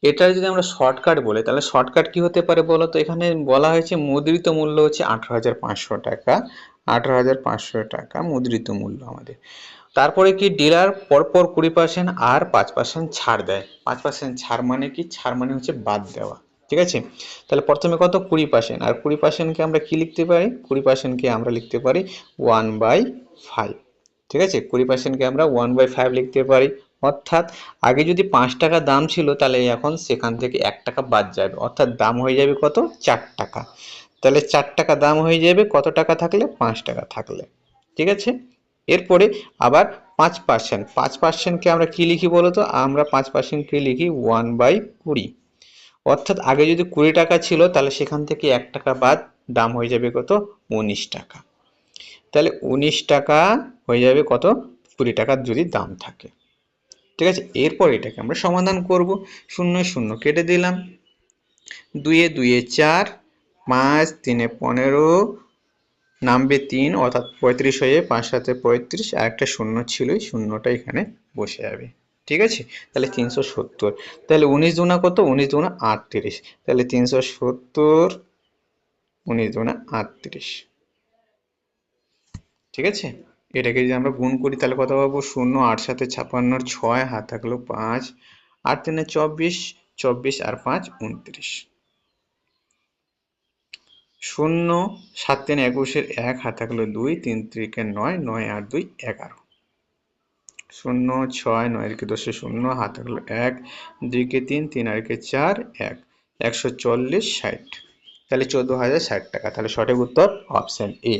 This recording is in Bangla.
এটার যদি আমরা শর্টকাট বলি তাহলে শর্টকাট কি হতে পারে বলো তো? এখানে বলা হয়েছে মুদ্রিত মূল্য হচ্ছে 18,500 টাকা। 18,500 টাকা মুদ্রিত মূল্য আমাদের। তারপরে কি ডিলার পরপর 20% আর 5% ছাড় দেয়। 5% ছাড় মানে কি? ছাড় মানে হচ্ছে বাদ দেওয়া। ঠিক আছে? তাহলে প্রথমে কত? 20%। আর 20% কে আমরা কি লিখতে পারি? 20% কে আমরা লিখতে পারি 1/5। ঠিক আছে? 20% কে আমরা 1/5 লিখতে পারি। অর্থাৎ আগে যদি 5 টাকা দাম ছিল তাহলে এখন সেখান থেকে 1 টাকা বাদ যাবে, অর্থাৎ দাম হয়ে যাবে কত? 4 টাকা। তাহলে 4 টাকা দাম হয়ে যাবে কত টাকা থাকলে? 5 টাকা থাকলে। ঠিক আছে? এরপরে আবার 5%, 5% কে আমরা কি লিখি বলতো? আমরা 5% কে লিখি 1/20। অর্থাৎ আগে যদি 20 টাকা ছিল তাহলে সেখান থেকে 1 টাকা বাদ, দাম হয়ে যাবে কত? 19 টাকা। তাহলে 19 টাকা হয়ে যাবে কত? 20 টাকার যদি দাম থাকে। ঠিক আছে? এরপর এটাকে আমরা সমাধান করব। শূন্য শূন্য কেটে দিলাম, 2 এ 2 এ 4, 5 3 এ 15, নামবে 3 অর্থাৎ 35 হয়ে 5 7 35, আর একটা শূন্য ছিল, শূন্যটা এখানে বসে যাবে। ঠিক আছে? তাহলে 370। তাহলে 19 দুনা কত? 19 দুনা 38। তাহলে 370, 19 দুনা 38। ঠিক আছে? এটাকে যদি আমরা গুণ করি তাহলে কত পাবো? 0, 8 7 56, 6 হাত থাকলো 5, 8 3 24, 24 আর 5 29। 0, 7 3 21, 1 হাত থাকলো 2, 3 3 9, 9 আর 2 11। 0 6 9 10 0 হাত থাকলো 1, 2 3, 3 আর 4, 1, 140 60। তাহলে 14,060 টাকা। তাহলে সঠিক উত্তর অপশন এ।